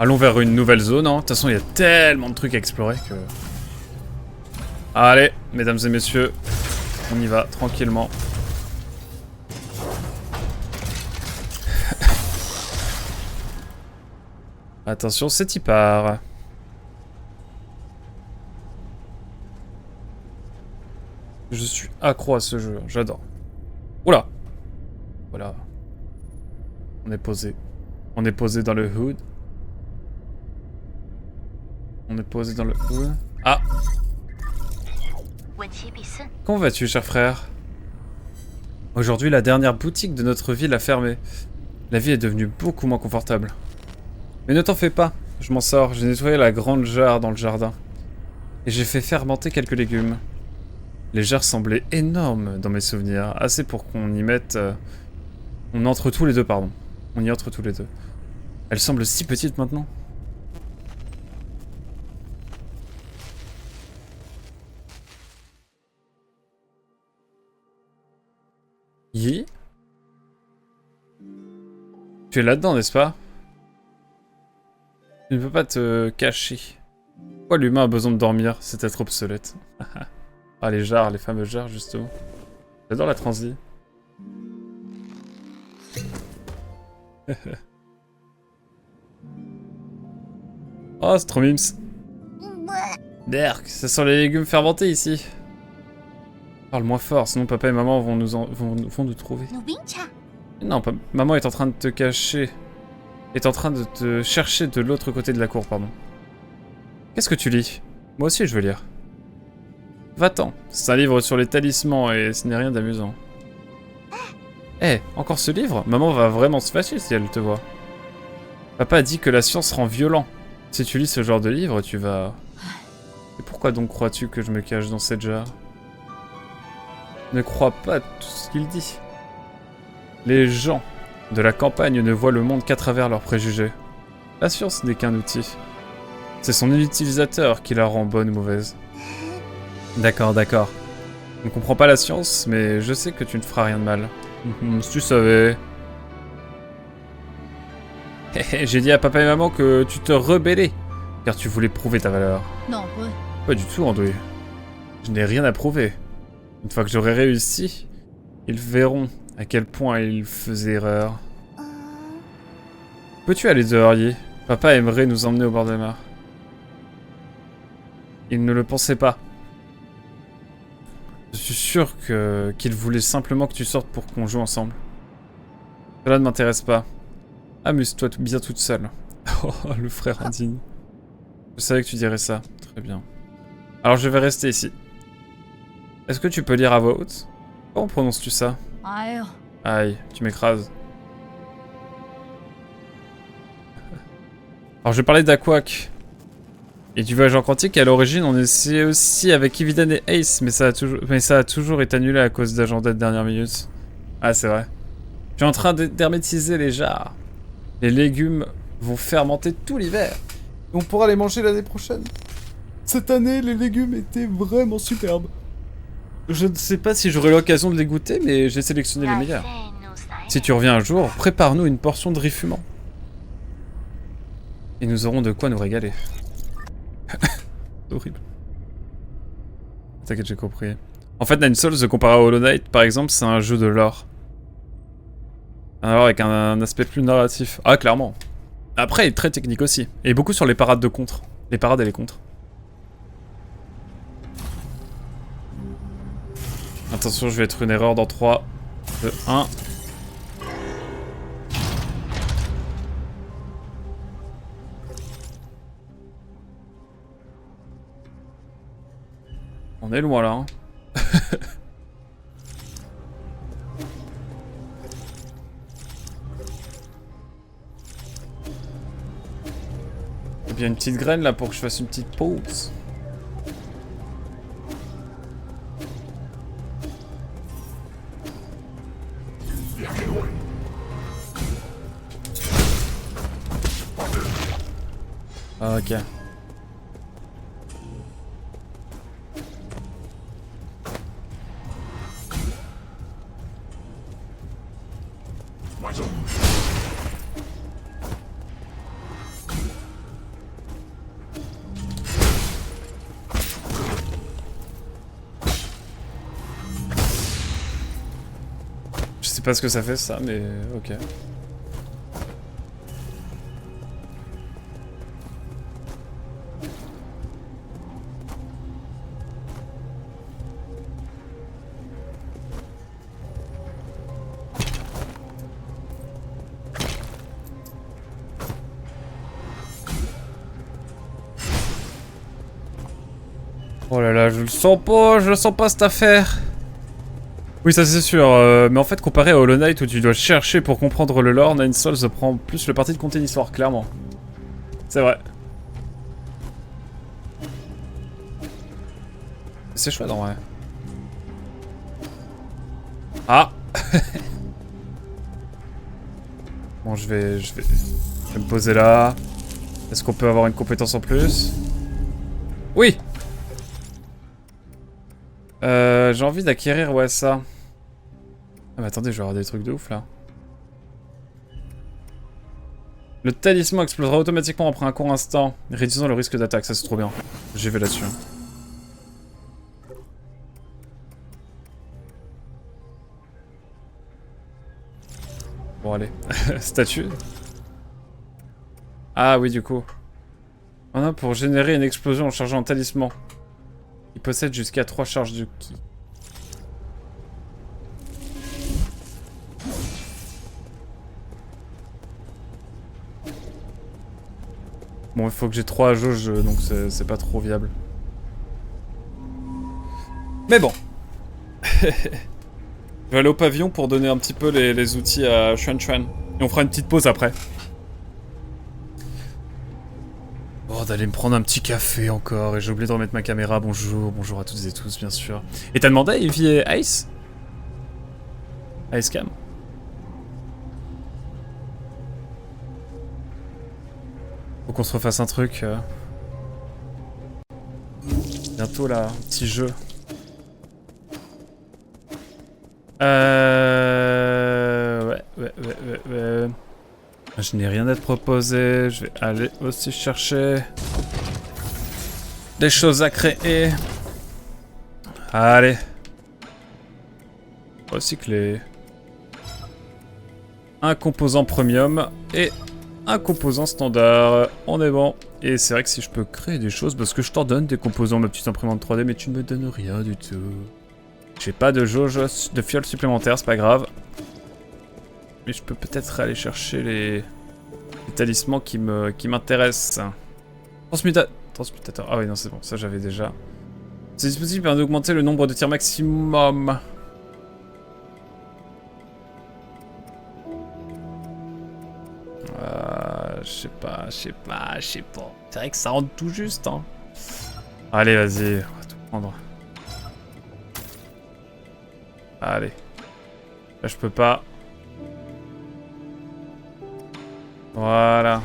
Allons vers une nouvelle zone, hein. De toute façon, il y a tellement de trucs à explorer que... Allez, mesdames et messieurs, on y va, tranquillement. Attention, c'est y part. Je suis accro à ce jeu, j'adore. Oula. Voilà. On est posé. On est posé dans le hood. On est posé dans le hood. Ah. Comment vas-tu, cher frère? Aujourd'hui, la dernière boutique de notre ville a fermé. La vie est devenue beaucoup moins confortable. Mais ne t'en fais pas, je m'en sors. J'ai nettoyé la grande jarre dans le jardin. Et j'ai fait fermenter quelques légumes. Les jarres semblaient énormes dans mes souvenirs. Assez pour qu'on y mette... On entre tous les deux, pardon. On y entre tous les deux. Elles semblent si petites maintenant. Yi? Tu es là-dedans, n'est-ce pas? Tu ne peux pas te cacher. Pourquoi l'humain a besoin de dormir? C'est être obsolète. Ah, les jarres, les fameux jarres, justement. J'adore la transi. Oh, c'est trop mimes. Berk, ça sent les légumes fermentés ici. Parle moins fort, sinon papa et maman vont nous trouver. Non, maman est en train de te cacher. Est en train de te chercher de l'autre côté de la cour, pardon. Qu'est-ce que tu lis? Moi aussi, je veux lire. Va-t'en, c'est un livre sur les talismans et ce n'est rien d'amusant. Eh, encore ce livre? Maman va vraiment se fâcher si elle te voit. Papa a dit que la science rend violent. Si tu lis ce genre de livre, tu vas... Et pourquoi donc crois-tu que je me cache dans cette jarre? Ne crois pas tout ce qu'il dit. Les gens de la campagne ne voient le monde qu'à travers leurs préjugés. La science n'est qu'un outil. C'est son utilisateur qui la rend bonne ou mauvaise. D'accord, d'accord. Je ne comprends pas la science, mais je sais que tu ne feras rien de mal. Si tu savais... J'ai dit à papa et maman que tu te rebellais, car tu voulais prouver ta valeur. Non, Pas du tout, Andouille. Je n'ai rien à prouver. Une fois que j'aurai réussi, ils verront à quel point ils faisaient erreur. Peux-tu aller dehors, Yi? Papa aimerait nous emmener au bord de la mer. Il ne le pensait pas. Je suis sûr qu'il voulait simplement que tu sortes pour qu'on joue ensemble. Cela ne m'intéresse pas. Amuse-toi bien toute seule. Oh, le frère indigne. Je savais que tu dirais ça. Très bien. Alors je vais rester ici. Est-ce que tu peux lire à voix haute? Comment prononces-tu ça? Aïe, tu m'écrases. Alors je vais parler d'Aquac et du voyage en quantique. À l'origine, on essayait aussi avec Evidan et Ace, mais ça a toujours été annulé à cause d'agenda de dernière minute. Ah, c'est vrai. Je suis en train d'hermétiser les jarres. Les légumes vont fermenter tout l'hiver. On pourra les manger l'année prochaine. Cette année, les légumes étaient vraiment superbes. Je ne sais pas si j'aurai l'occasion de les goûter, mais j'ai sélectionné les meilleurs. Si tu reviens un jour, prépare-nous une portion de riz fumant. Et nous aurons de quoi nous régaler. C'est horrible. T'inquiète, j'ai compris. En fait, Nine Souls, comparé à Hollow Knight, par exemple, c'est un jeu de lore. Alors avec un aspect plus narratif. Ah, clairement. Après, il est très technique aussi. Et beaucoup sur les parades de contre. Les parades et les contres. Attention, je vais être une erreur dans 3, 2, 1. On est loin là. Hein. Il y a une petite graine là pour que je fasse une petite pause. Ok. sais pas ce que ça fait ça, mais ok. Oh là là, je le sens pas cette affaire. Oui, ça c'est sûr, mais en fait, comparé à Hollow Knight où tu dois chercher pour comprendre le lore, Nine Souls prend plus le parti de compter une histoire, clairement. C'est vrai. C'est chouette en vrai. Ah. Bon, je vais me poser là. Est-ce qu'on peut avoir une compétence en plus? Oui. J'ai envie d'acquérir, ouais, ça. Ah mais attendez, je vais avoir des trucs de ouf, là. Le talisman explosera automatiquement après un court instant, réduisant le risque d'attaque. Ça, c'est trop bien. J'ai vu là-dessus. Bon, allez. Statue. Ah oui, du coup. On a pour générer une explosion en chargeant un talisman. Il possède jusqu'à 3 charges de ki. Bon, il faut que j'ai 3 jauges, donc c'est pas trop viable. Mais bon. Je vais aller au pavillon pour donner un petit peu les outils à Xuan Xuan. Et on fera une petite pause après. Oh, d'aller me prendre un petit café encore. Et j'ai oublié de remettre ma caméra. Bonjour, bonjour à toutes et tous, bien sûr. Et t'as demandé à Evie et Ice? Ice Cam? Faut qu'on se refasse un truc. Bientôt là, un petit jeu. Ouais. Je n'ai rien à te proposer. Je vais aller aussi chercher des choses à créer. Allez. Recycler. Un composant premium et un composant standard. On est bon. Et c'est vrai que si je peux créer des choses, parce que je t'en donne des composants, ma petite imprimante 3D, mais tu ne me donnes rien du tout. J'ai pas de jauge de fiole supplémentaire, c'est pas grave. Mais je peux peut-être aller chercher les talismans qui m'intéressent. Transmutateur. Ah oui, non, c'est bon, ça j'avais déjà. Ce dispositif permet d'augmenter le nombre de tirs maximum. Je sais pas. C'est vrai que ça rentre tout juste, hein. Allez, vas-y, on va tout prendre. Allez. Là, je peux pas. Voilà.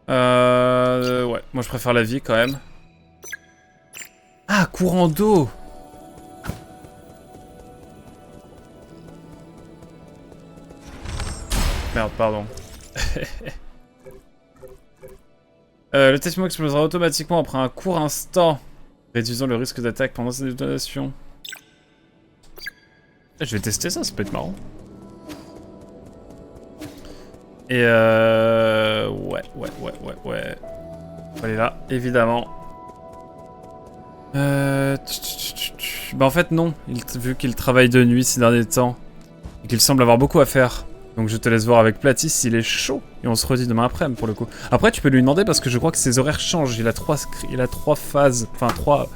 Ouais, moi je préfère la vie quand même. Ah, courant d'eau. Merde, pardon. Le talisman explosera automatiquement après un court instant, réduisant le risque d'attaque pendant sa détonation. Je vais tester ça, ça peut être marrant. Et ouais. Allez là, évidemment. Bah en fait non, vu qu'il travaille de nuit ces derniers temps, et qu'il semble avoir beaucoup à faire. Donc je te laisse voir avec Platis s'il est chaud, et on se redit demain après-midi pour le coup. Après tu peux lui demander parce que je crois que ses horaires changent, il a 3 phases, enfin 3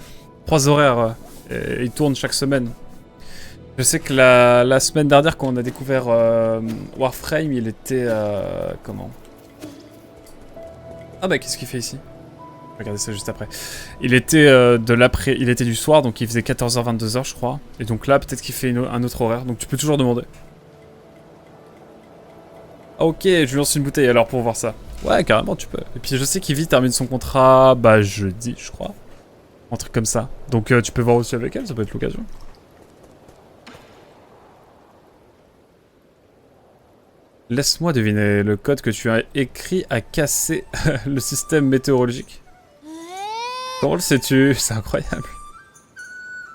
horaires, et il tourne chaque semaine. Je sais que la semaine dernière quand on a découvert Warframe, il était comment? Ah bah qu'est-ce qu'il fait ici? Regardez ça juste après. Il était il était du soir, donc il faisait 14h, 22h je crois. Et donc là, peut-être qu'il fait un autre horaire, donc tu peux toujours demander. Ok, je lui lance une bouteille alors pour voir ça. Ouais, carrément, tu peux. Et puis je sais qu'Ivy termine son contrat, bah jeudi, je crois. Un truc comme ça. Donc tu peux voir aussi avec elle, ça peut être l'occasion. Laisse-moi deviner, le code que tu as écrit a cassé le système météorologique. Comment le sais-tu? C'est incroyable.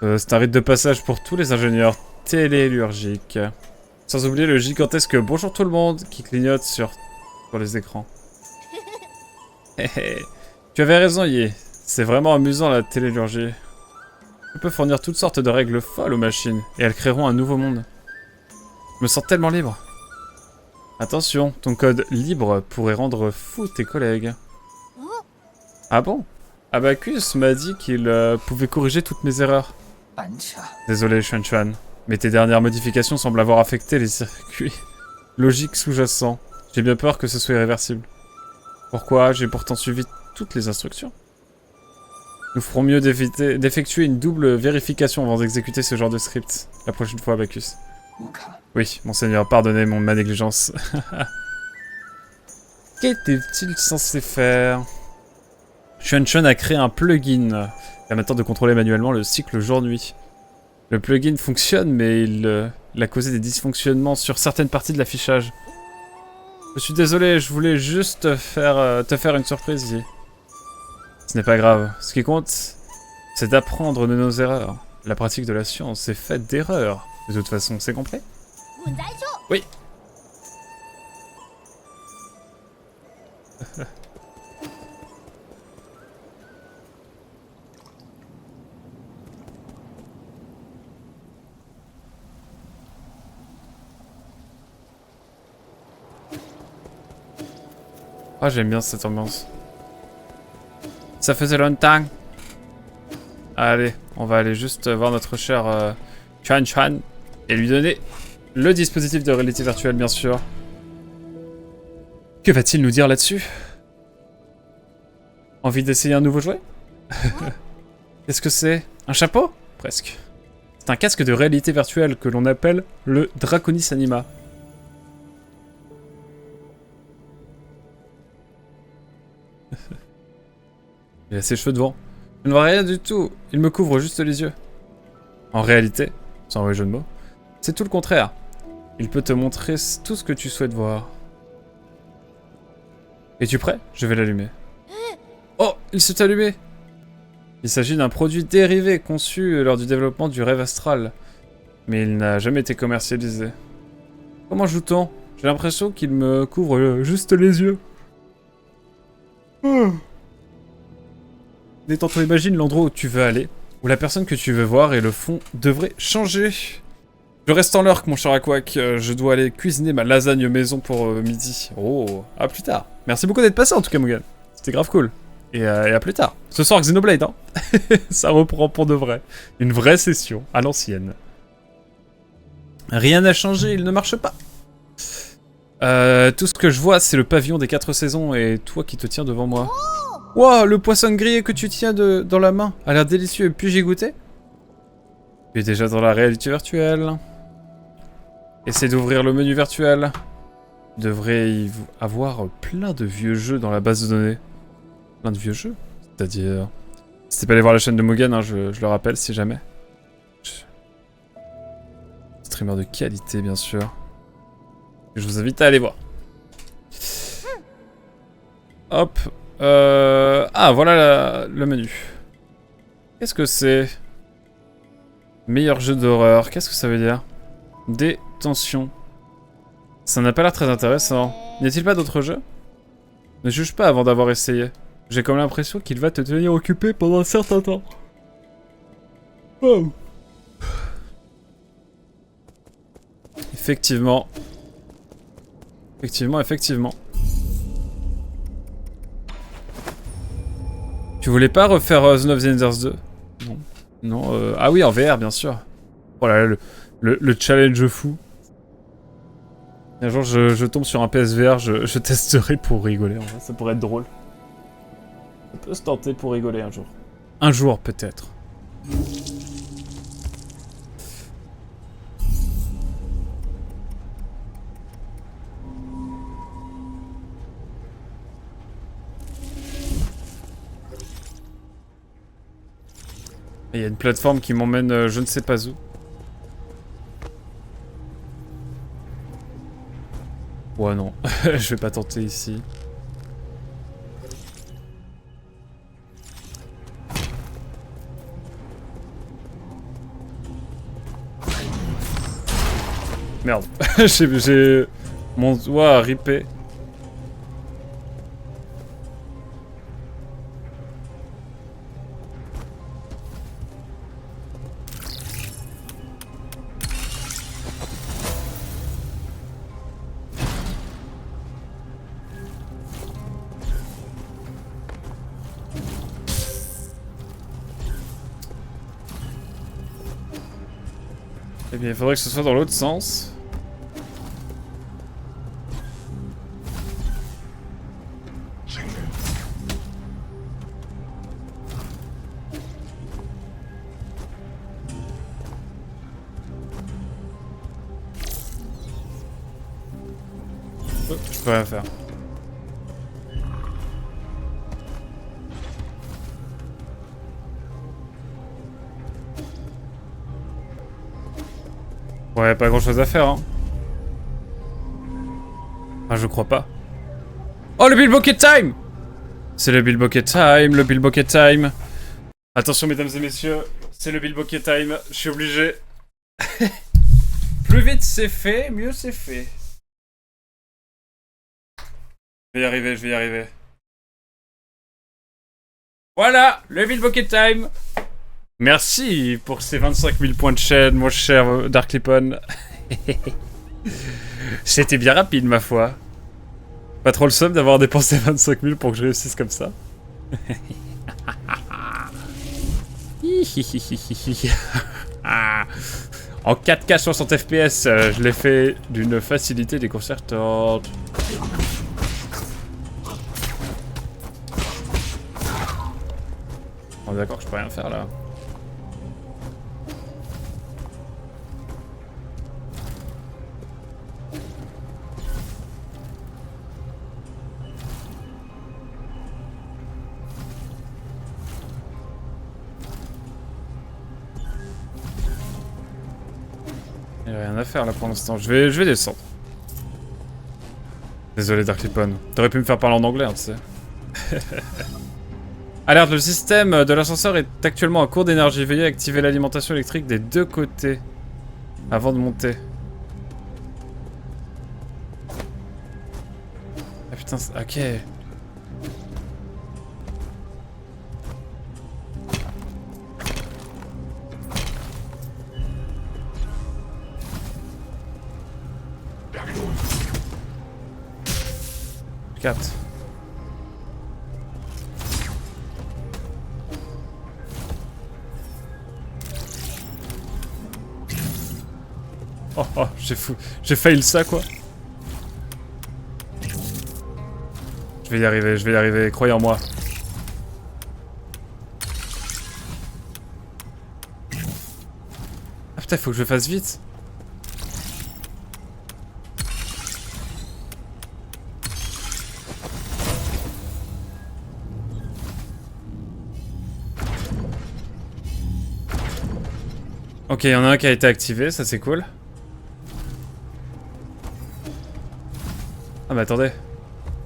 C'est un rite de passage pour tous les ingénieurs tellurgiques. Sans oublier le gigantesque bonjour tout le monde qui clignote sur les écrans. Tu avais raison, Yi. C'est vraiment amusant la tellurgie. Tu peux fournir toutes sortes de règles folles aux machines et elles créeront un nouveau monde. Je me sens tellement libre. Attention, ton code libre pourrait rendre fou tes collègues. Ah bon? Abacus m'a dit qu'il pouvait corriger toutes mes erreurs. Désolé, Xuan, mais tes dernières modifications semblent avoir affecté les circuits logiques sous-jacents. J'ai bien peur que ce soit irréversible. Pourquoi? J'ai pourtant suivi toutes les instructions. Nous ferons mieux d'effectuer une double vérification avant d'exécuter ce genre de script. La prochaine fois, Abacus. Oui, monseigneur, pardonnez ma négligence. Qu'était-il censé faire? Xuan a créé un plugin permettant de contrôler manuellement le cycle jour-nuit. Le plugin fonctionne, mais il a causé des dysfonctionnements sur certaines parties de l'affichage. Je suis désolé, je voulais juste te faire une surprise, Yi. Ce n'est pas grave. Ce qui compte, c'est d'apprendre de nos erreurs. La pratique de la science est faite d'erreurs. De toute façon, c'est compris? Oui. Ah, j'aime bien cette ambiance. Ça faisait longtemps. Allez, on va aller juste voir notre cher Xuan et lui donner le dispositif de réalité virtuelle, bien sûr. Que va-t-il nous dire là-dessus? Envie d'essayer un nouveau jouet? Qu'est-ce que c'est? Un chapeau? Presque. C'est un casque de réalité virtuelle que l'on appelle le Draconis Anima. Il a ses cheveux devant. Je ne vois rien du tout. Il me couvre juste les yeux. En réalité, sans mauvais jeu de mots, c'est tout le contraire. Il peut te montrer tout ce que tu souhaites voir. Es-tu prêt? Je vais l'allumer. Oh, il s'est allumé! Il s'agit d'un produit dérivé conçu lors du développement du rêve astral. Mais il n'a jamais été commercialisé. Comment joue-t-on? J'ai l'impression qu'il me couvre juste les yeux. Détends-toi, imagine l'endroit où tu veux aller, où la personne que tu veux voir et le fond devraient changer. Je reste en l'heure, mon cher Aquac. Je dois aller cuisiner ma lasagne maison pour midi. Oh, à plus tard. Merci beaucoup d'être passé en tout cas, Mugen. C'était grave cool. Et à plus tard. Ce soir, Xenoblade, hein. Ça reprend pour de vrai. Une vraie session, à l'ancienne. Rien n'a changé, il ne marche pas. Tout ce que je vois, c'est le pavillon des 4 saisons et toi qui te tiens devant moi. Wow, le poisson grillé que tu tiens dans la main a l'air délicieux. Puis-je y goûter? Tu es déjà dans la réalité virtuelle. Essaie d'ouvrir le menu virtuel. Tu devrais y avoir plein de vieux jeux dans la base de données. Plein de vieux jeux? C'est-à-dire... N'hésitez pas à aller voir la chaîne de Mugen, hein, je le rappelle si jamais. Streamer de qualité, bien sûr. Je vous invite à aller voir. Hop. Ah, voilà le menu. Qu'est-ce que c'est? Meilleur jeu d'horreur. Qu'est-ce que ça veut dire? Détention. Ça n'a pas l'air très intéressant. N'y a-t-il pas d'autres jeux? Ne juge pas avant d'avoir essayé. J'ai comme l'impression qu'il va te tenir occupé pendant un certain temps. Oh. Effectivement. Effectivement. Tu voulais pas refaire Zone of the Enders 2? Non. Non, ah oui, en VR, bien sûr. Oh là là, le challenge fou. Un jour, je tombe sur un PSVR, je testerai pour rigoler. En vrai, ça pourrait être drôle. Ça peut se tenter pour rigoler un jour. Un jour, peut-être. Il y a une plateforme qui m'emmène je ne sais pas où. Ouais, non. Je vais pas tenter ici. Merde. J'ai... Mon doigt a ripé. Eh bien, il faudrait que ce soit dans l'autre sens. Oh, je peux rien faire. Ouais, pas grand chose à faire, hein. Ah, je crois pas. Oh, le Bill Bucket Time! C'est le Bill Bucket Time, le Bill Bucket Time. Attention, mesdames et messieurs, c'est le Bill Bucket Time. Je suis obligé. Plus vite c'est fait, mieux c'est fait. Je vais y arriver, je vais y arriver. Voilà, le Bill Bucket Time. Merci pour ces 25 000 points de chaîne, mon cher Darklippon. C'était bien rapide, ma foi. Pas trop le somme d'avoir dépensé 25 000 pour que je réussisse comme ça. En 4K 60 FPS, je l'ai fait d'une facilité déconcertante. On est d'accord que je peux rien faire là. Il n'y a rien à faire là pour l'instant. Je vais descendre. Désolé Darklippon. T'aurais pu me faire parler en anglais, hein, tu sais. Alerte, le système de l'ascenseur est actuellement à court d'énergie. Veuillez activer l'alimentation électrique des deux côtés avant de monter. Ah putain, ok. Je capte. Oh, oh, j'ai fail ça quoi. Je vais y arriver, croyez en moi. Ah putain, faut que je fasse vite. Ok, il y en a un qui a été activé, ça c'est cool. Ah mais attendez,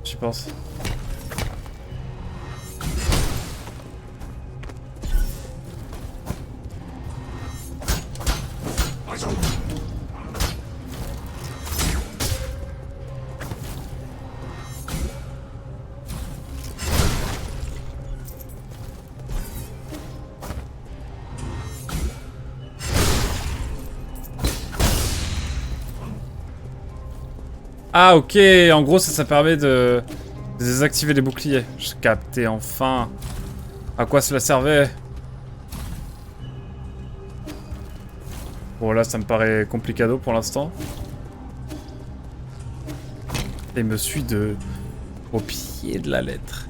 j'y pense. Ah ok, en gros ça permet de désactiver les boucliers. Je captais enfin. À quoi cela servait? Bon là ça me paraît complicado pour l'instant. Il me suit au pied de la lettre.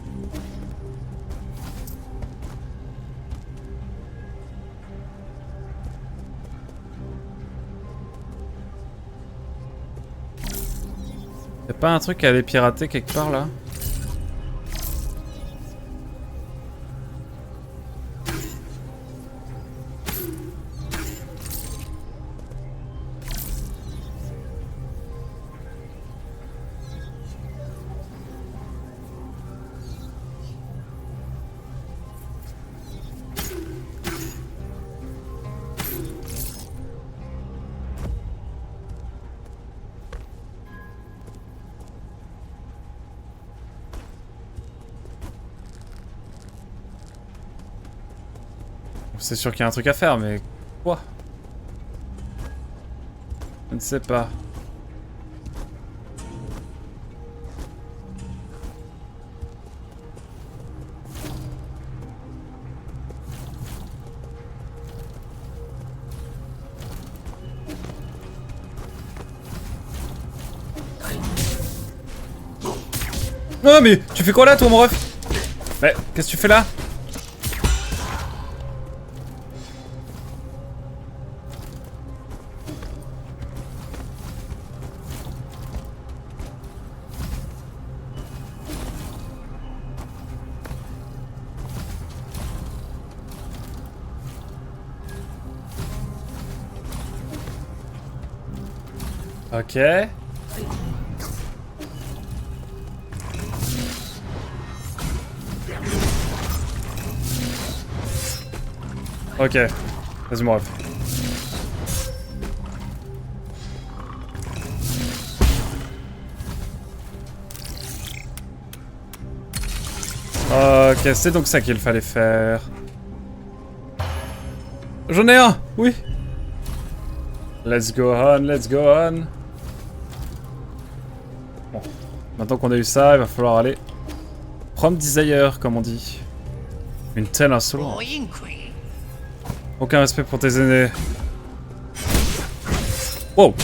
Y'a pas un truc à aller pirater quelque part là? c'est sûr qu'il y a un truc à faire, mais... Quoi? Je ne sais pas. Non mais tu fais quoi là toi mon ref? Mais qu'est-ce que tu fais là? Ok. Ok. Vas-y mon ref. Ok, c'est donc ça qu'il fallait faire. J'en ai un! Oui! Let's go on, let's go on. Bon. Maintenant qu'on a eu ça, il va falloir aller... From Desire, comme on dit. Une telle insolence. Aucun respect pour tes aînés. Wow!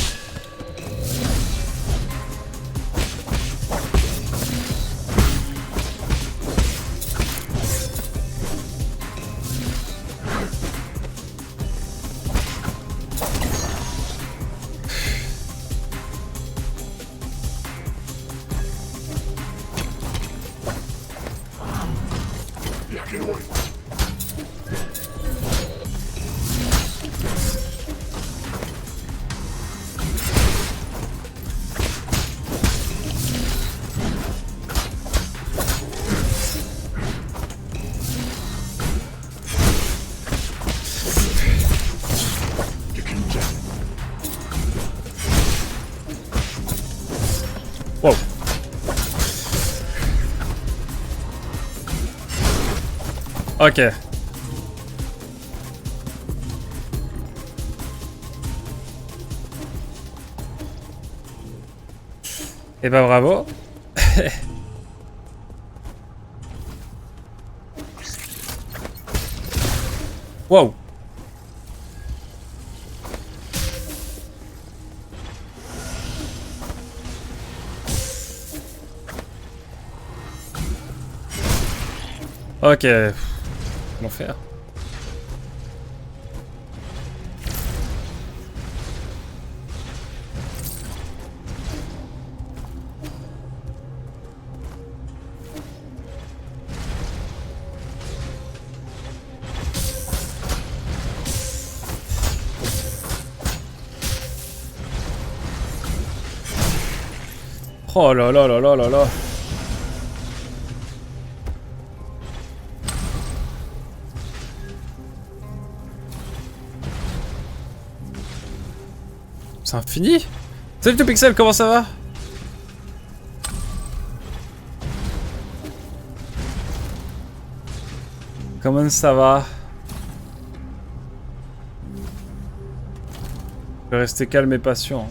Wow. Ok. Eh ben bravo. Wow. Ok. L'enfer. Oh là là là là là là. C'est infini? Salut tout Pixel, comment ça va? Comment ça va? Je vais rester calme et patient.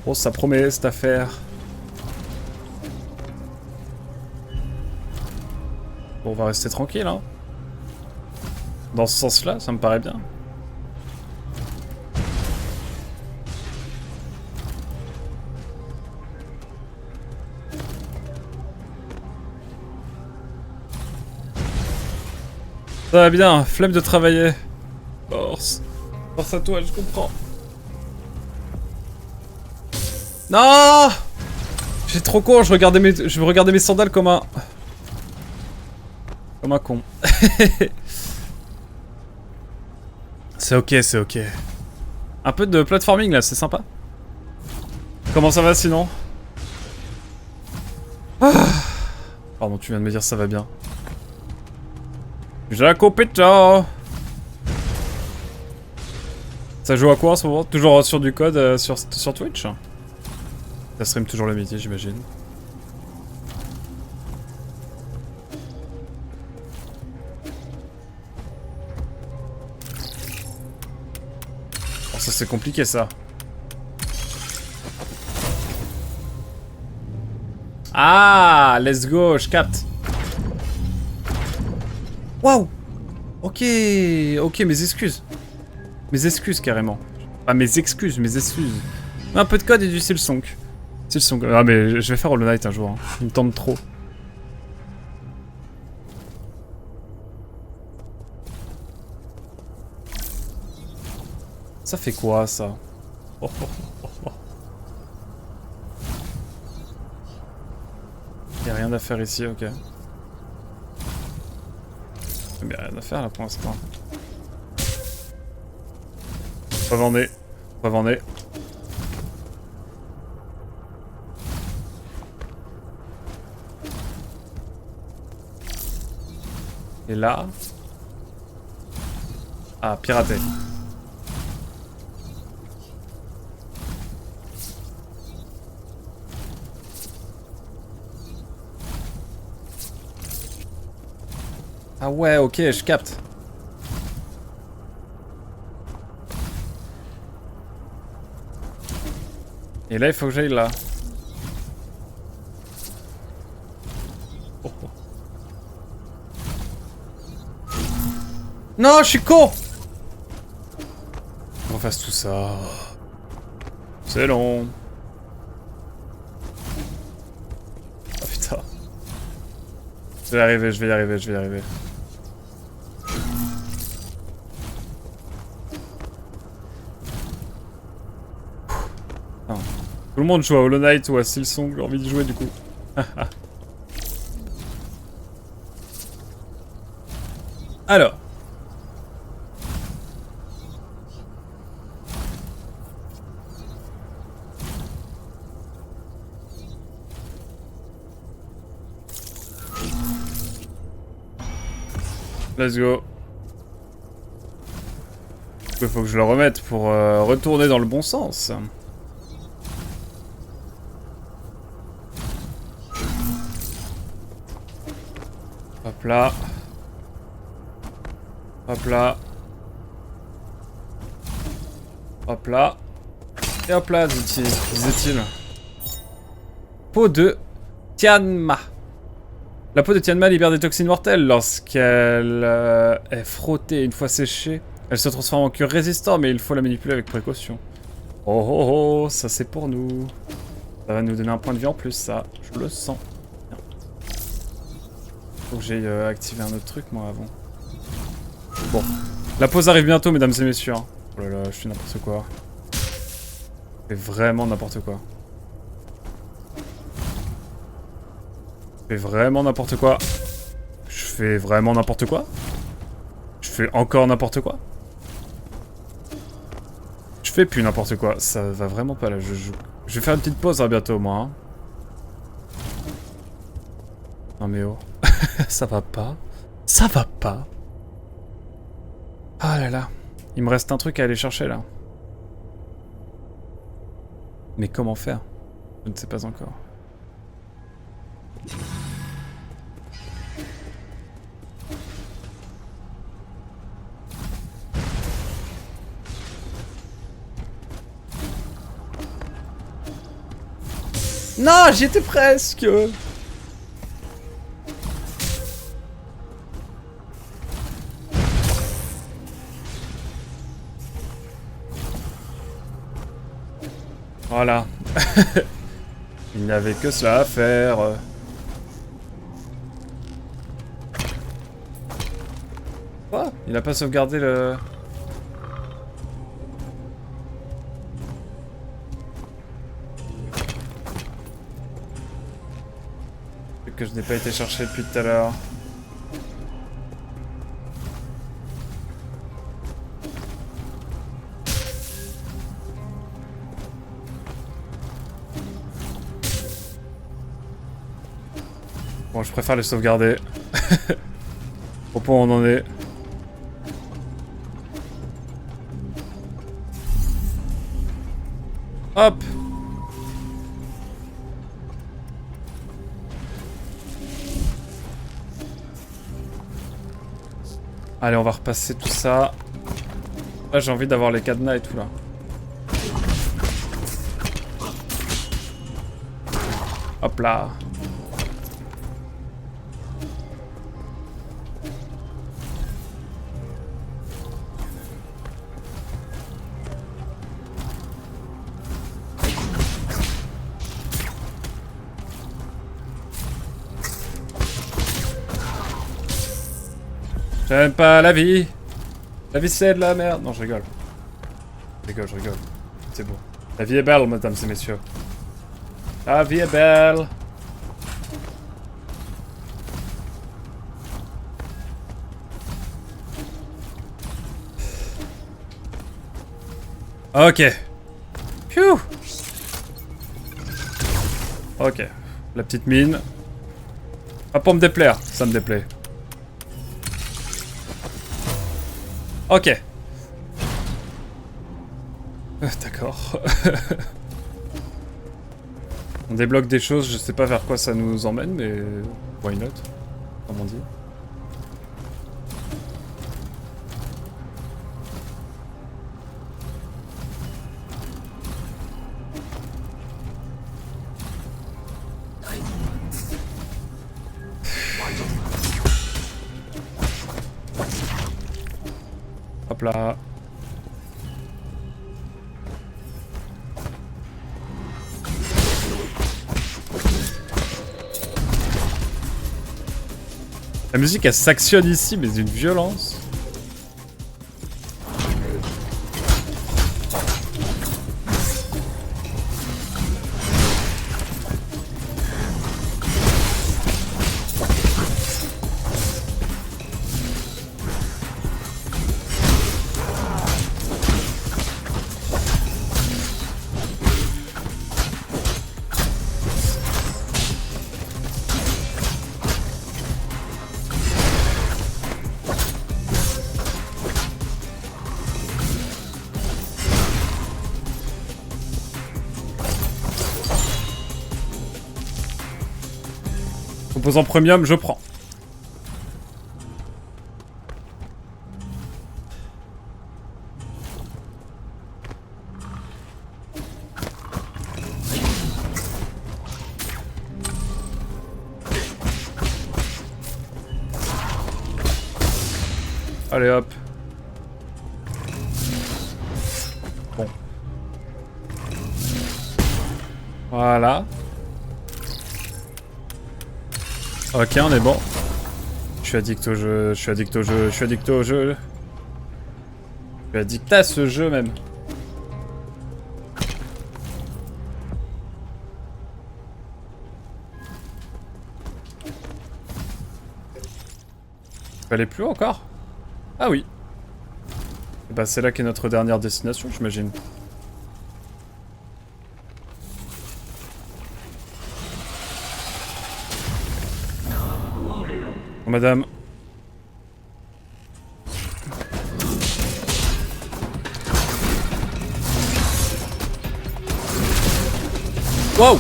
Oh, ça promet cette affaire. Bon, on va rester tranquille, hein. Dans ce sens-là, ça me paraît bien. Ça va bien, flemme de travailler. Force. Force à toi, je comprends. Non! J'ai trop con, je regardais mes sandales comme un... Comme un con. C'est ok, c'est ok. Un peu de platforming là, c'est sympa. Comment ça va sinon? Pardon, tu viens de me dire ça va bien. Jacopito. Ça joue à quoi en ce moment? Toujours sur du code sur Twitch? Ça stream toujours le midi, j'imagine. Ça c'est compliqué ça. Ah, let's go, je capte. Waouh. Ok, ok, mes excuses. Mes excuses carrément. Ah, mes excuses. Un peu de code et du Silsong. Silsong. Ah, mais je vais faire Hollow Knight un jour. Hein. Il me tente trop. Ça fait quoi ça? Oh, oh, oh, oh. Y'a rien à faire ici, ok. Mais rien à faire là pour l'instant. Preuve en est. Preuve en est. Et là... Ah, piraté. Ah ouais, ok, je capte. Et là, il faut que j'aille là. Oh, oh. Non, je suis con! On fasse tout ça. C'est long. Oh putain. Je vais y arriver, je vais y arriver, je vais y arriver. Tout le monde joue à Hollow Knight ou à Silsong, j'ai envie de jouer du coup. Alors. Let's go. Il faut que je le remette pour retourner dans le bon sens. Hop là. Hop là. Hop là. Et hop là, disait-il. Peau de Tianma. La peau de Tianma libère des toxines mortelles lorsqu'elle est frottée. Une fois séchée, elle se transforme en cuir résistant, mais il faut la manipuler avec précaution. Oh oh oh, ça c'est pour nous. Ça va nous donner un point de vie en plus, ça. Je le sens. Faut que j'aille activer un autre truc, moi, avant. Bon. La pause arrive bientôt, mesdames et messieurs. Hein. Oh là là, je fais n'importe quoi. Je fais vraiment n'importe quoi. Je fais vraiment n'importe quoi. Je fais vraiment n'importe quoi. Je fais encore n'importe quoi. Je fais plus n'importe quoi. Ça va vraiment pas là. Je vais faire une petite pause bientôt, moi. Hein. Non mais oh. Ça va pas. Ça va pas. Ah là là. Il me reste un truc à aller chercher là. Mais comment faire? Je ne sais pas encore. Non, j'y étais presque. Voilà. Il n'y avait que cela à faire. Quoi? Il a pas sauvegardé le... que je n'ai pas été chercher depuis tout à l'heure. Bon, je préfère les sauvegarder. Au point où on en est. Hop! Allez, on va repasser tout ça. Là, j'ai envie d'avoir les cadenas et tout là. Hop là. J'aime pas la vie. La vie c'est de la merde. Non, je rigole. Je rigole. C'est beau. La vie est belle, mesdames et messieurs. La vie est belle. Ok. Phew. Ok. La petite mine. Pas pour me déplaire, ça me déplaît. Ok. D'accord. On débloque des choses, je sais pas vers quoi ça nous emmène, mais... why not, comme on dit. Hop là. La musique elle s'actionne ici mais d'une violence. Composant premium, je prends. Allez hop. Bon. Voilà. Ok, on est bon. Je suis addict au jeu, je suis addict au jeu, je suis addict au jeu. Je suis addict à ce jeu même. Je peux aller plus haut encore? Ah oui. Et bah c'est là qu'est notre dernière destination, j'imagine. Oh, madame. Wow!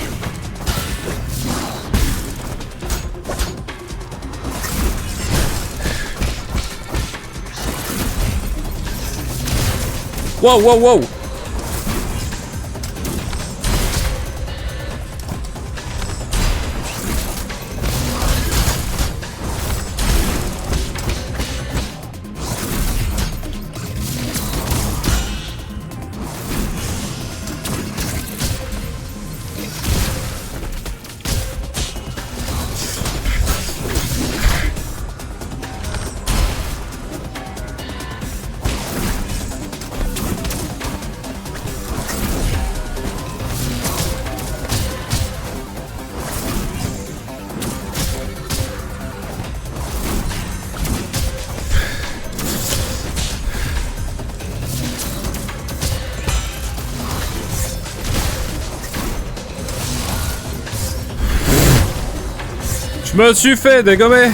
Wow, wow, wow! Je me suis fait dégommer.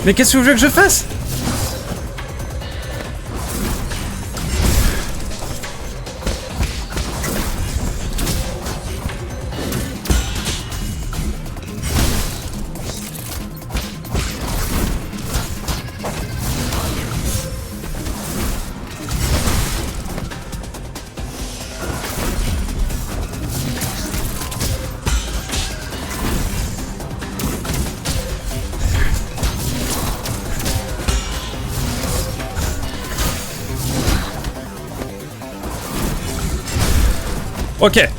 Mais qu'est-ce que vous voulez que je fasse? Ok.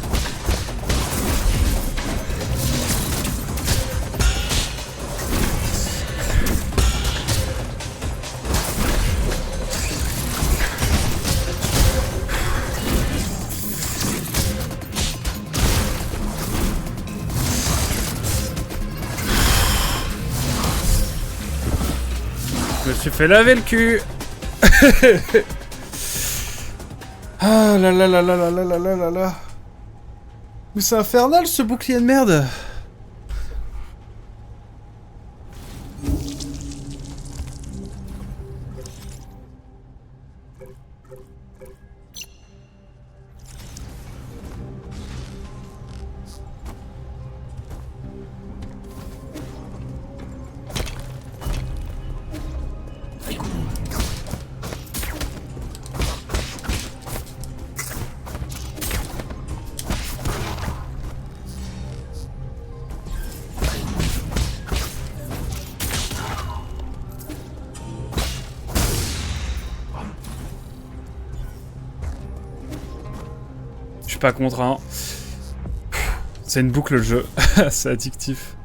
Je me suis fait laver le cul. Ah là là là là là là là là là là. Mais c'est infernal ce bouclier de merde. Je suis pas contre, hein. C'est une boucle le jeu. C'est addictif.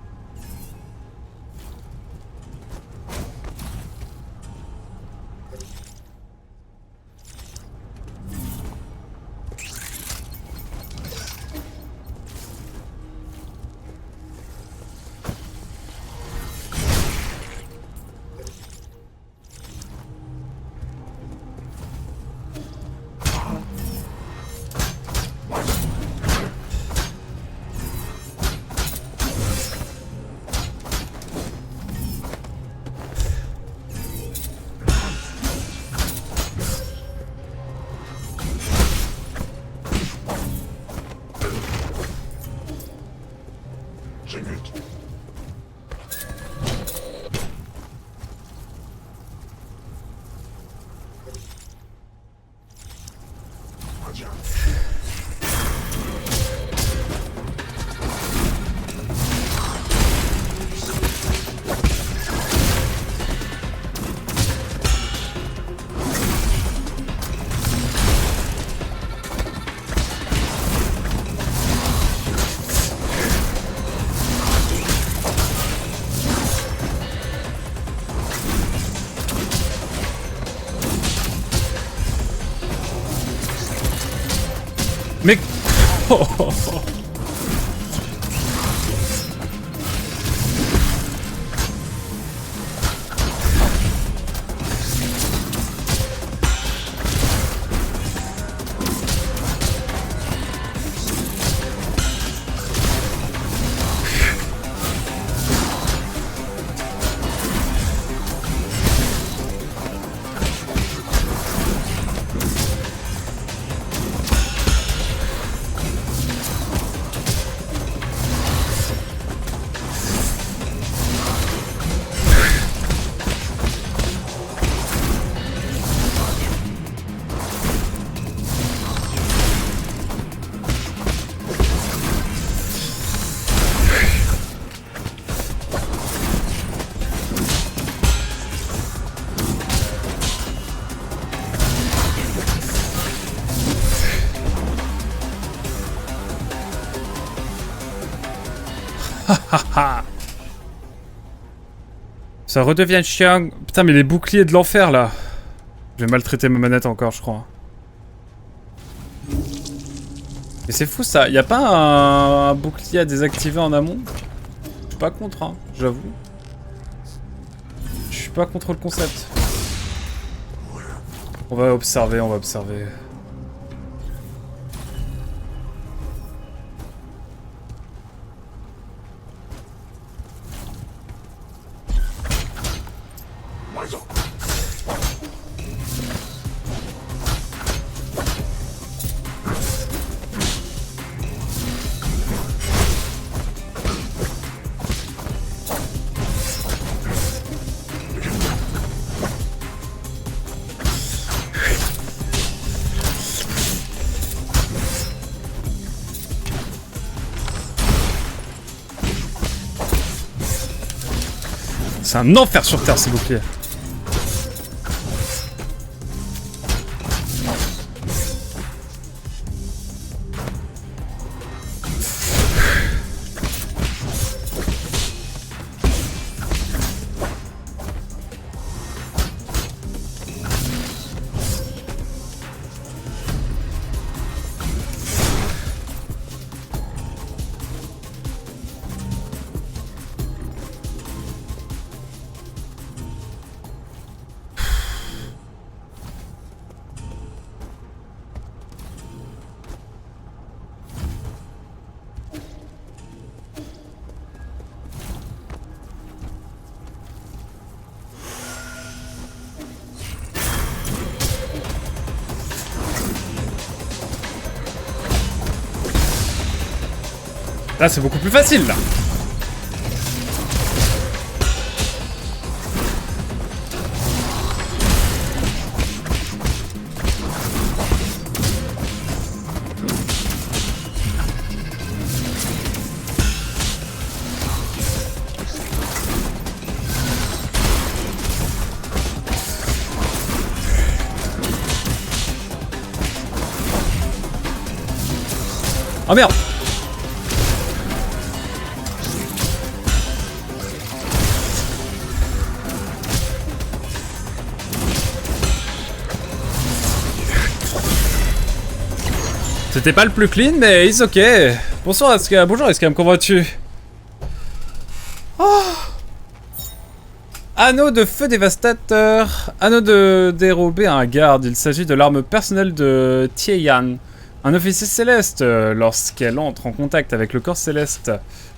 Mais... Oh, oh, oh. Ça redevient chiant. Putain, mais les boucliers de l'enfer, là. Je vais maltraiter ma manette encore, je crois. Mais c'est fou, ça. Y a pas un bouclier à désactiver en amont? Je suis pas contre, hein, j'avoue. Je suis pas contre le concept. On va observer, on va observer. C'est un enfer sur Terre, ces boucliers. Là, c'est beaucoup plus facile, là. Oh merde! C'était pas le plus clean, mais it's ok. Bonsoir Escam, bonjour Escam, comment vas-tu? Oh. Anneau de feu dévastateur. Anneau de dérobé à un garde. Il s'agit de l'arme personnelle de Tieyan, un officier céleste. Lorsqu'elle entre en contact avec le corps céleste,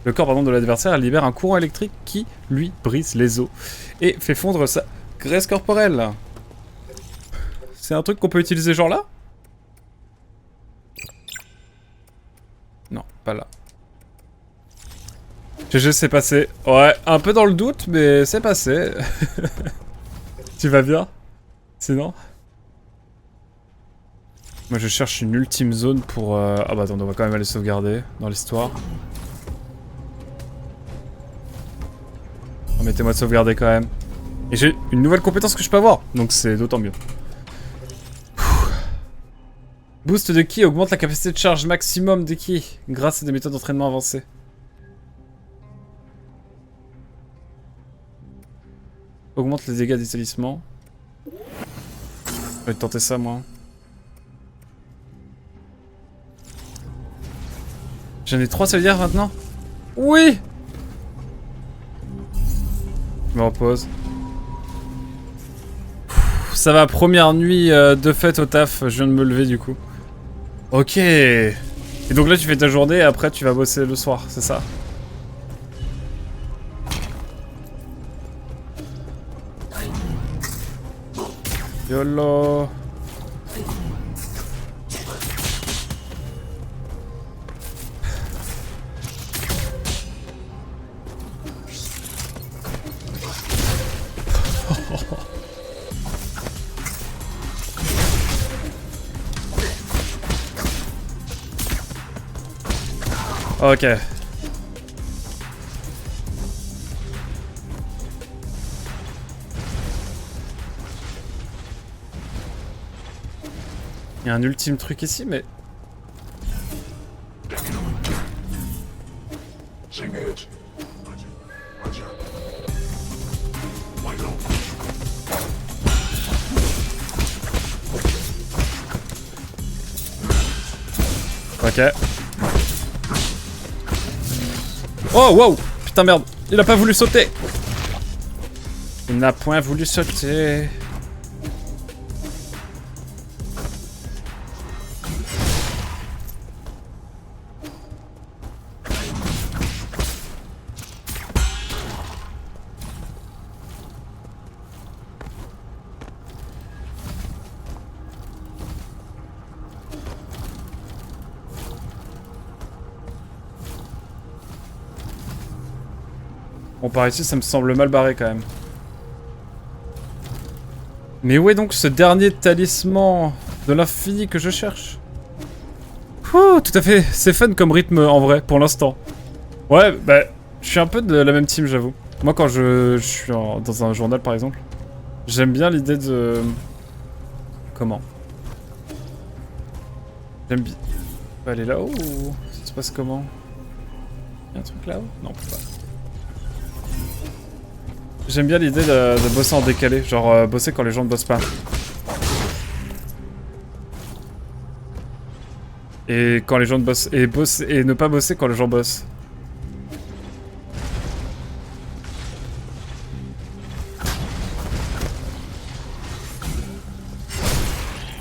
le corps de l'adversaire, elle libère un courant électrique qui lui brise les os et fait fondre sa graisse corporelle. C'est un truc qu'on peut utiliser genre là? Non, pas là. GG, c'est passé. Ouais, un peu dans le doute, mais c'est passé. Tu vas bien? Sinon? Moi, je cherche une ultime zone pour... Ah bah attends, on va quand même aller sauvegarder dans l'histoire. Permettez-moi de sauvegarder quand même. Et j'ai une nouvelle compétence que je peux avoir, donc c'est d'autant mieux. Boost de ki augmente la capacité de charge maximum des ki grâce à des méthodes d'entraînement avancées. Augmente les dégâts des talismans. Je vais tenter ça moi. J'en ai 3 ça veut dire maintenant? Oui! Je me repose. Ça va, première nuit de fête au taf, je viens de me lever du coup. Ok. Et donc là tu fais ta journée et après tu vas bosser le soir, c'est ça? YOLO. Ok. Il y a un ultime truc ici, mais... Ok. Oh, wow! Putain, merde! Il a pas voulu sauter! Il n'a point voulu sauter. Bon, par ici, ça me semble mal barré quand même. Mais où est donc ce dernier talisman de l'infini que je cherche? Ouh, tout à fait, c'est fun comme rythme en vrai, pour l'instant. Ouais, bah, je suis un peu de la même team, j'avoue. Moi, quand je suis dans un journal, par exemple, j'aime bien l'idée de... Comment? J'aime bien... On peut aller là-haut ou... Ça se passe comment? Y'a un truc là-haut? Non, on peut pas. J'aime bien l'idée de bosser en décalé, genre bosser quand les gens ne bossent pas. Et quand les gens ne bossent... Et ne pas bosser quand les gens bossent.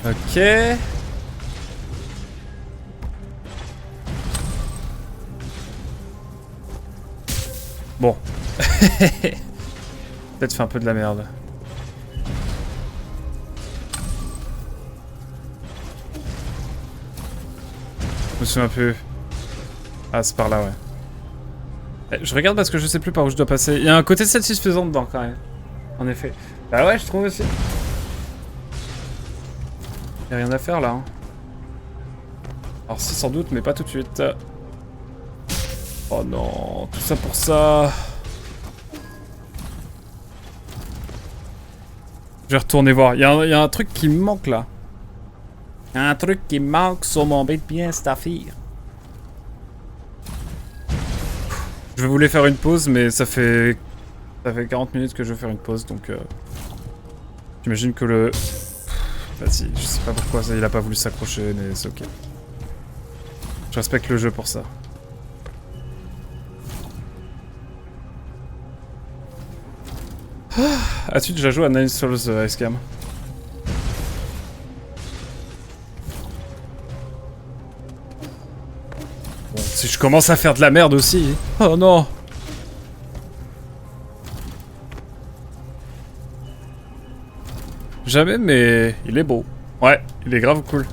Ok. Bon. Peut-être fait un peu de la merde. Je me souviens plus. Ah, c'est par là, ouais. Je regarde parce que je sais plus par où je dois passer. Il y a un côté satisfaisant dedans, quand même. En effet. Bah ouais, je trouve aussi. Y'a rien à faire, là. Hein. Alors si, sans doute, mais pas tout de suite. Oh non, tout ça pour ça. Je vais retourner voir. Il y a un truc qui me manque, là. Un truc qui me manque sur mon bête bien staffy. Je voulais faire une pause, mais ça fait 40 minutes que je veux faire une pause, donc... J'imagine que le... Vas-y, je sais pas pourquoi il a pas voulu s'accrocher, mais c'est ok. Je respecte le jeu pour ça. As-tu déjà joué à Nine Souls Icecam? Bon, si je commence à faire de la merde aussi... Oh non! Jamais, mais il est beau. Ouais, il est grave cool.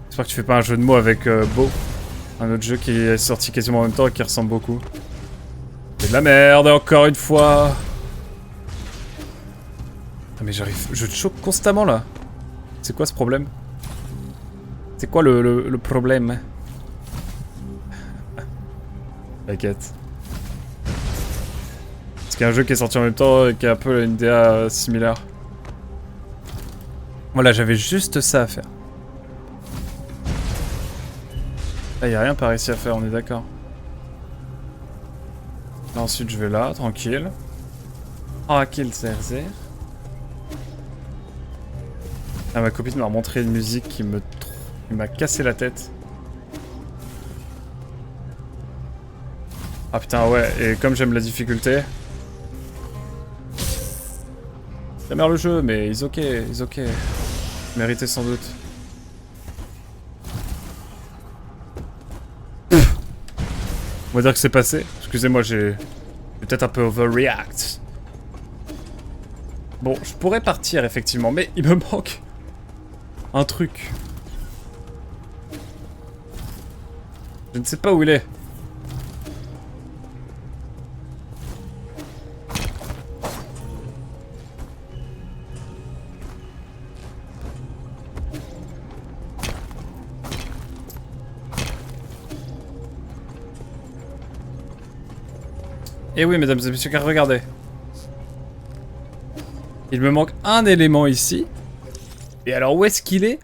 J'espère que tu fais pas un jeu de mots avec beau. Un autre jeu qui est sorti quasiment en même temps et qui ressemble beaucoup. C'est de la merde, encore une fois. Ah mais j'arrive... Je te choque constamment, là. C'est quoi ce problème? C'est quoi le problème? T'inquiète. Parce qu'il y a un jeu qui est sorti en même temps et qui a un peu une DA similaire. Voilà, j'avais juste ça à faire. Là, y a rien par ici à faire, on est d'accord. Ensuite, je vais là, tranquille. Tranquille, zér. Ah, ma copine m'a montré une musique qui m'a cassé la tête. Ah putain, ouais, et comme j'aime la difficulté... Ça merde le jeu, mais ils ok. Mérité sans doute. On va dire que c'est passé. Excusez-moi, j'ai peut-être un peu overreact. Bon, je pourrais partir effectivement, mais il me manque un truc. Je ne sais pas où il est. Et oui, mesdames et messieurs, car regardez. Il me manque un élément ici. Et alors, où est-ce qu'il est?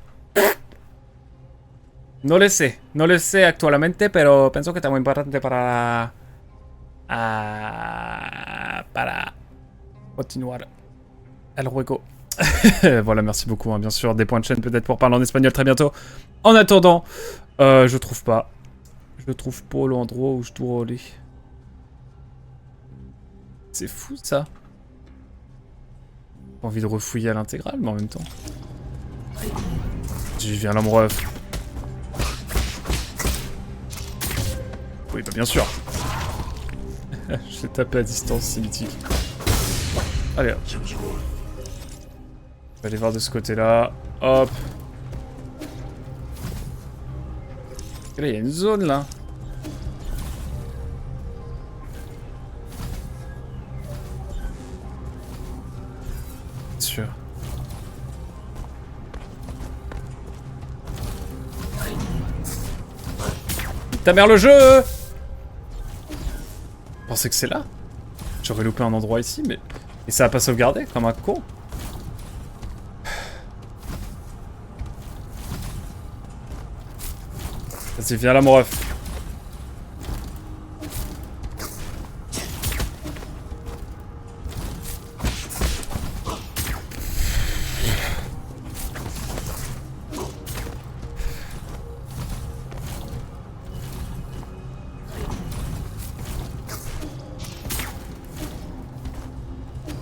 No le sé. No le sé actualmente, pero pienso que es muy importante para continuar el juego. Voilà, merci beaucoup, hein, bien sûr. Des points de chaîne peut-être pour parler en espagnol très bientôt. En attendant, je trouve pas. Je trouve pas l'endroit où je dois aller. C'est fou, ça. J'ai envie de refouiller à l'intégrale, mais en même temps... J'y viens, l'homme ref. Oui, bah bien sûr. Je l'ai tapé à distance, c'est mythique. Allez, hop. Je vais aller voir de ce côté-là. Hop. Et là, il y a une zone, là. Sûr. Ta mère le jeu! pensais que c'est là. J'aurais loupé un endroit ici, mais... Et ça a pas sauvegardé, comme un con. Vas-y, viens là, mon ref.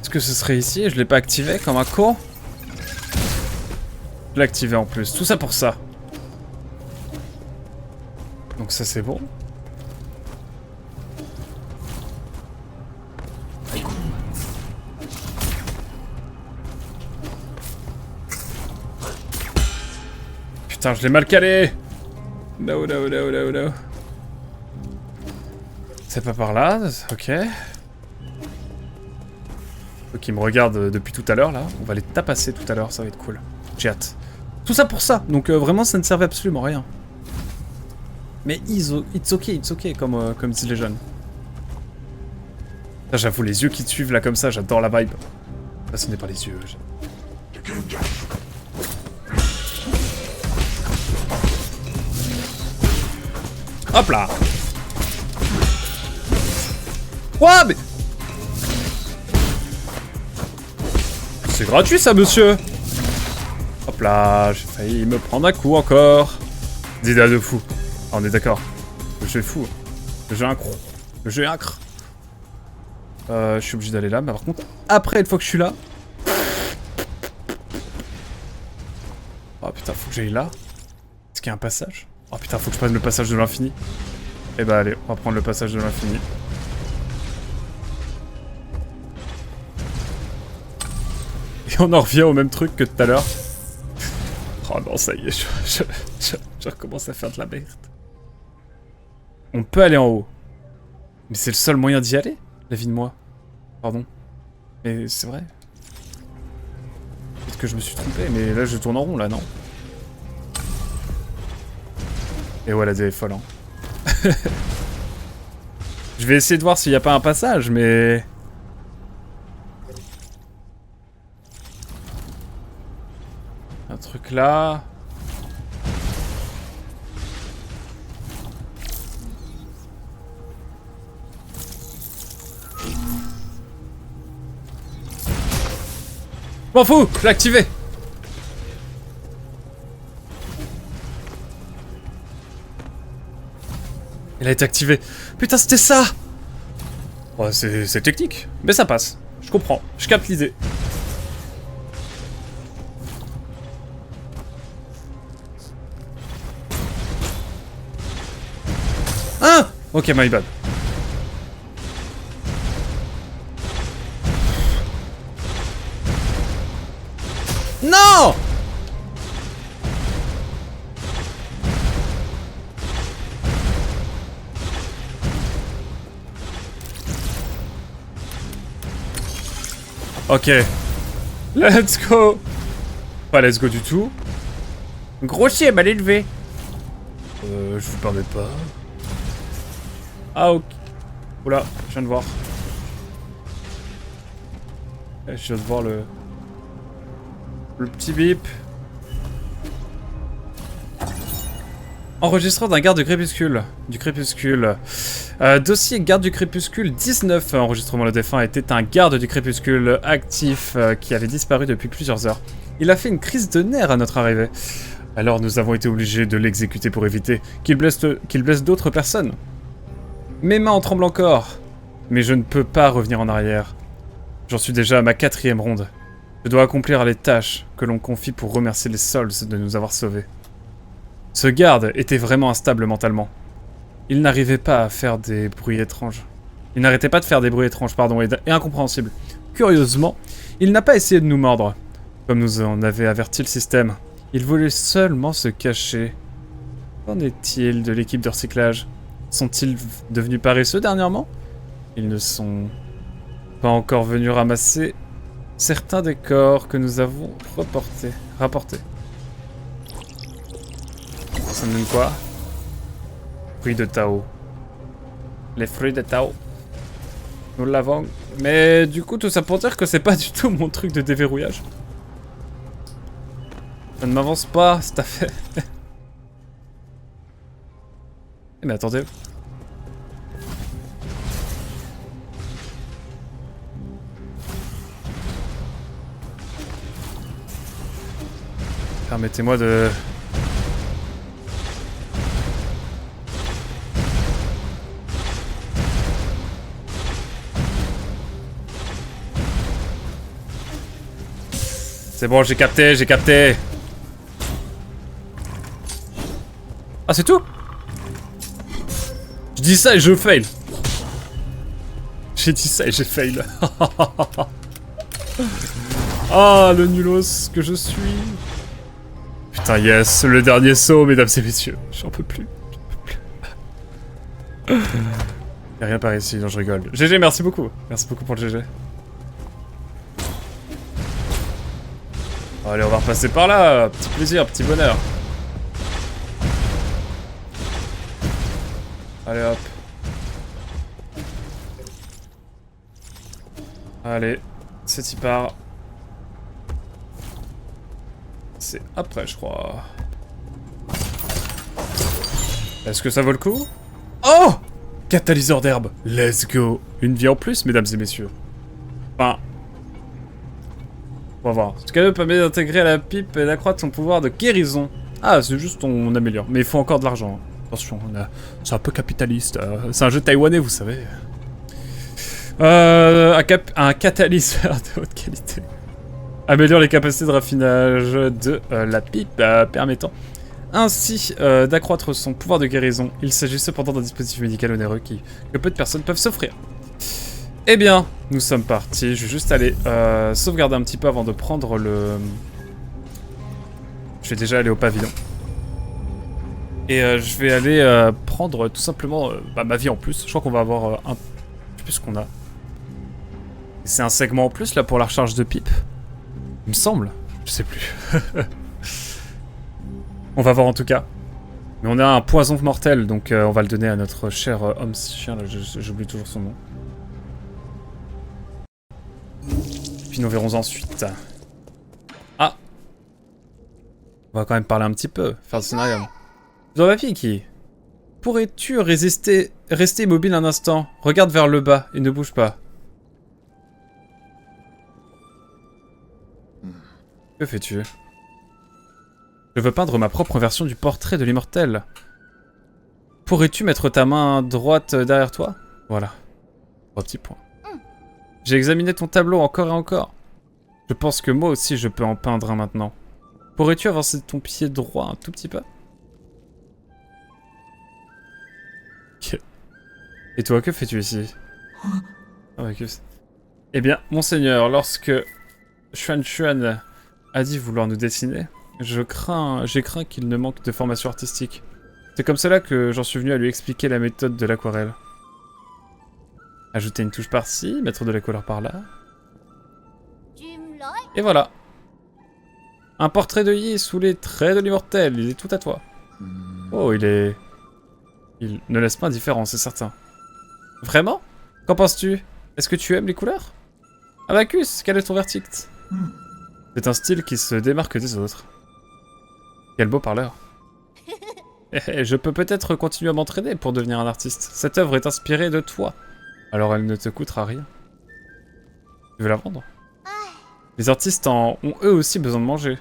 Est-ce que ce serait ici? Je l'ai pas activé comme un con. Je l'ai activé en plus. Tout ça pour ça. Donc ça c'est bon. Putain, je l'ai mal calé. No, no, no, no, no. C'est pas par là, ok. Ok, il me regarde depuis tout à l'heure là. On va les tapasser tout à l'heure, ça va être cool. J'ai hâte. Tout ça pour ça, donc vraiment ça ne servait absolument à rien. Mais it's okay, comme disent les jeunes. J'avoue, les yeux qui te suivent là comme ça, j'adore la vibe. Là, ce n'est pas les yeux. Hop là! Quoi? Mais... C'est gratuit ça, monsieur! Hop là, j'ai failli me prendre un coup encore. Des idées de fou. Ah, on est d'accord. Le jeu est fou. Le jeu est incroyable. Le jeu est incre. Je suis obligé d'aller là, mais par contre, après, une fois que je suis là... Oh putain, faut que j'aille là. Est-ce qu'il y a un passage? Oh putain, faut que je prenne le passage de l'infini. Eh bah allez, on va prendre le passage de l'infini. Et on en revient au même truc que tout à l'heure. Oh non, ça y est, je recommence à faire de la merde. On peut aller en haut. Mais c'est le seul moyen d'y aller, la vie de moi. Pardon. Mais c'est vrai. Peut-être que je me suis trompé, mais là je tourne en rond, là, non? Et ouais, la DA est folle, hein. Je vais essayer de voir s'il n'y a pas un passage, mais... Un truc là... M'en fous, je l'ai activé. Il a été activé. Putain, c'était ça. Oh, c'est technique, mais ça passe. Je comprends, je capte l'idée. Ah! Ok, my bad. Non! Ok. Let's go. Pas let's go du tout. Grossier, mal élevé. Je vous permets pas. Ah ok. Oula, je viens de voir. Je viens de voir le petit bip. Enregistreur d'un garde du crépuscule. Dossier garde du crépuscule 19. Enregistrement, le défunt était un garde du crépuscule actif qui avait disparu depuis plusieurs heures. Il a fait une crise de nerfs à notre arrivée. Alors nous avons été obligés de l'exécuter pour éviter qu'il blesse d'autres personnes. Mes mains en tremblent encore. Mais je ne peux pas revenir en arrière. J'en suis déjà à ma 4e ronde. Je dois accomplir les tâches que l'on confie pour remercier les Souls de nous avoir sauvés. Ce garde était vraiment instable mentalement. Il n'arrivait pas à faire des bruits étranges. Il n'arrêtait pas de faire des bruits étranges, pardon, et incompréhensibles. Curieusement, il n'a pas essayé de nous mordre, comme nous en avait averti le système. Il voulait seulement se cacher. Qu'en est-il de l'équipe de recyclage? Sont-ils devenus paresseux dernièrement? Ils ne sont pas encore venus ramasser certains des corps que nous avons rapportés. Ça me donne quoi? Fruits de Tao. Les fruits de Tao. Nous l'avons. Mais du coup, tout ça pour dire que c'est pas du tout mon truc de déverrouillage. Ça ne m'avance pas, cette affaire. Mais attendez. Permettez-moi de... C'est bon, j'ai capté, j'ai capté. Ah, c'est tout? Je dis ça et je fail. J'ai dit ça et j'ai fail. Ah, le nulos que je suis. Putain, yes, le dernier saut, mesdames et messieurs. J'en peux plus. Y'a rien par ici, non, je rigole. GG, merci beaucoup. Merci beaucoup pour le GG. Allez, on va repasser par là. Petit plaisir, petit bonheur. Allez, hop. Allez, c'est y part. C'est après, je crois. Est-ce que ça vaut le coup? Oh! Catalyseur d'herbe. Let's go. Une vie en plus, mesdames et messieurs. Enfin... On va voir. Ce cadeau permet d'intégrer à la pipe et d'accroître son pouvoir de guérison. Ah, c'est juste on améliore. Mais il faut encore de l'argent. Attention, c'est un peu capitaliste. C'est un jeu taïwanais, vous savez. Un catalyseur de haute qualité. Améliore les capacités de raffinage de la pipe, permettant ainsi d'accroître son pouvoir de guérison. Il s'agit cependant d'un dispositif médical onéreux que peu de personnes peuvent s'offrir. Eh bien, nous sommes partis. Je vais juste aller sauvegarder un petit peu avant de prendre le... Je vais déjà aller au pavillon. Et je vais aller prendre tout simplement ma vie en plus. Je crois qu'on va avoir un... Je sais plus ce qu'on a. C'est un segment en plus là pour la recharge de pipe. Il me semble. Je sais plus. On va voir en tout cas. Mais on a un poison mortel, donc on va le donner à notre cher homme chien. J'oublie toujours son nom. Puis nous verrons ensuite. Ah! On va quand même parler un petit peu, faire le scénario. Dans ma fille qui? Pourrais-tu rester immobile un instant? Regarde vers le bas et ne bouge pas. Que fais-tu? Je veux peindre ma propre version du portrait de l'immortel. Pourrais-tu mettre ta main droite derrière toi? Voilà. 3 petits points. J'ai examiné ton tableau encore et encore. Je pense que moi aussi je peux en peindre un maintenant. Pourrais-tu avancer ton pied droit un tout petit peu? Ok. Et toi, que fais-tu ici? Oh, eh bien, monseigneur, lorsque Xuan a dit vouloir nous dessiner, j'ai craint qu'il ne manque de formation artistique. C'est comme cela que j'en suis venu à lui expliquer la méthode de l'aquarelle. Ajouter une touche par-ci, mettre de la couleur par-là. Et voilà. Un portrait de Yi sous les traits de l'immortel, il est tout à toi. Oh, il ne laisse pas indifférent, c'est certain. Vraiment? Qu'en penses-tu? Est-ce que tu aimes les couleurs? Abacus, quel est ton verdict? C'est un style qui se démarque des autres. Quel beau parleur. Je peux peut-être continuer à m'entraîner pour devenir un artiste. Cette œuvre est inspirée de toi. Alors elle ne te coûtera rien. Tu veux la vendre? Les artistes ont eux aussi besoin de manger.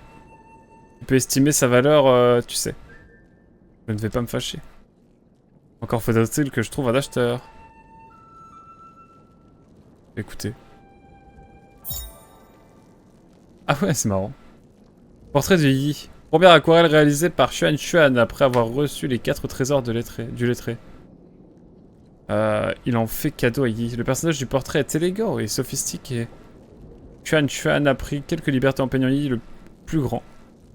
Tu peux estimer sa valeur, tu sais. Je ne vais pas me fâcher. Encore faudrait-il que je trouve un acheteur. Écoutez. Ah ouais, c'est marrant. Portrait de Yi. Première aquarelle réalisée par Xuan après avoir reçu les 4 trésors du lettré. Il en fait cadeau à Yi. Le personnage du portrait est élégant et sophistiqué. Xuan a pris quelques libertés en peignant Yi le plus grand.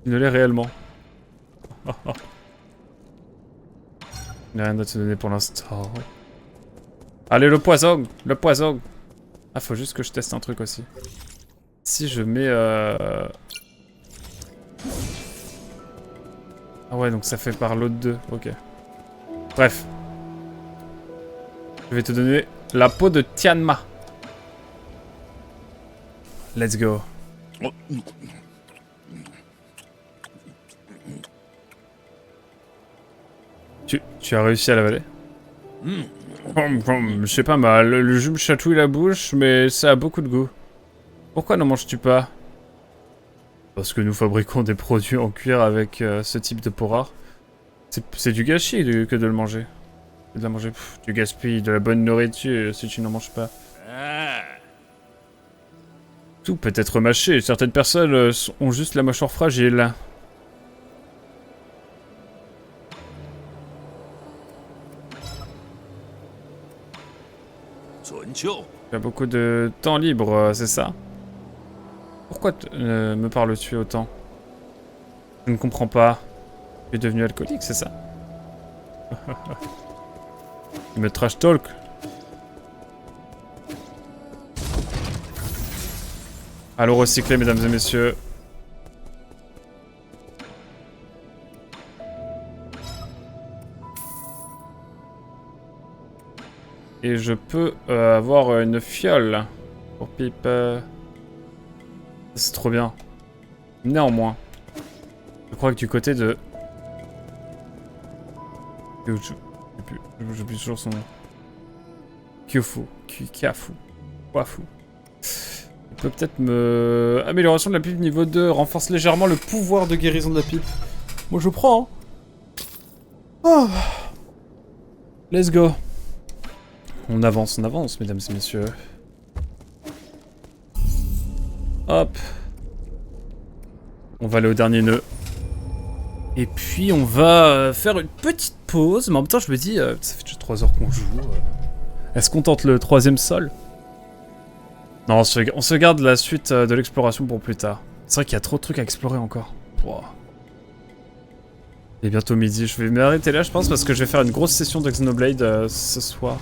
Il ne l'est réellement. Il n'y a rien à te donner pour l'instant. Allez, le poison! Le poison! Ah, faut juste que je teste un truc aussi. Si je mets... Ah ouais, donc ça fait par l'autre 2. Ok. Bref. Je vais te donner la peau de Tianma. Let's go. Tu as réussi à l'avaler? C'est pas mal, le jus me chatouille la bouche, mais ça a beaucoup de goût. Pourquoi n'en manges-tu pas? Parce que nous fabriquons des produits en cuir avec ce type de peau rare. C'est du gâchis que de le manger. De la manger, tu gaspilles de la bonne nourriture si tu n'en manges pas. Tout peut être mâché, certaines personnes ont juste la mâchoire fragile. Tu as beaucoup de temps libre, c'est ça? Pourquoi me parles-tu autant? Je ne comprends pas. Tu es devenu alcoolique, c'est ça? Tu me trash talk. Allons recycler, mesdames et messieurs. Et je peux avoir une fiole pour Pipe. C'est trop bien. Néanmoins, je crois que du côté de... J'oublie toujours son nom. Kyofu. Kiafu. Wafu. Il peut peut-être me... Amélioration de la pipe niveau 2. Renforce légèrement le pouvoir de guérison de la pipe. Moi je prends. Hein. Oh. Let's go. On avance, mesdames et messieurs. Hop. On va aller au dernier nœud. Et puis on va faire une petite pause. Mais en même temps je me dis, ça fait déjà 3 heures qu'on joue. Est-ce qu'on tente le 3ème sol? Non, on se garde la suite de l'exploration pour plus tard. C'est vrai qu'il y a trop de trucs à explorer encore. Wow. Il est bientôt midi. Je vais m'arrêter là je pense parce que je vais faire une grosse session de Xenoblade ce soir.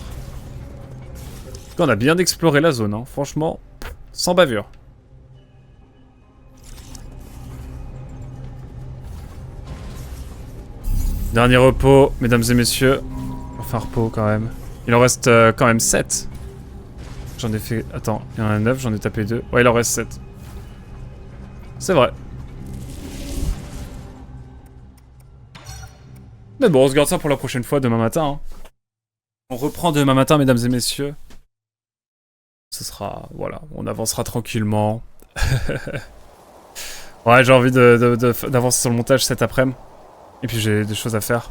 On a bien exploré la zone, hein. Franchement, sans bavure. Dernier repos, mesdames et messieurs. Enfin, repos quand même. Il en reste quand même 7. J'en ai fait... Attends, il y en a 9, j'en ai tapé 2. Ouais, il en reste 7. C'est vrai. Mais bon, on se garde ça pour la prochaine fois, demain matin. Hein. On reprend demain matin, mesdames et messieurs. Ce sera... Voilà, on avancera tranquillement. Ouais, j'ai envie d'avancer sur le montage cet après-midi. Et puis j'ai des choses à faire.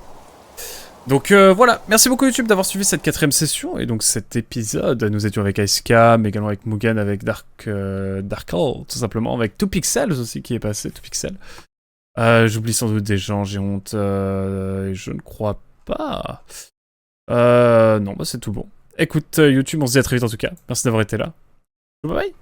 Donc voilà, merci beaucoup YouTube d'avoir suivi cette 4ème session. Et donc cet épisode, nous étions avec Icecam, mais également avec Mugen, avec Darkall, tout simplement. Avec 2Pixels aussi qui est passé, 2Pixels. J'oublie sans doute des gens, j'ai honte. Je ne crois pas. Non, bah c'est tout bon. Écoute YouTube, on se dit à très vite en tout cas. Merci d'avoir été là. Bye bye.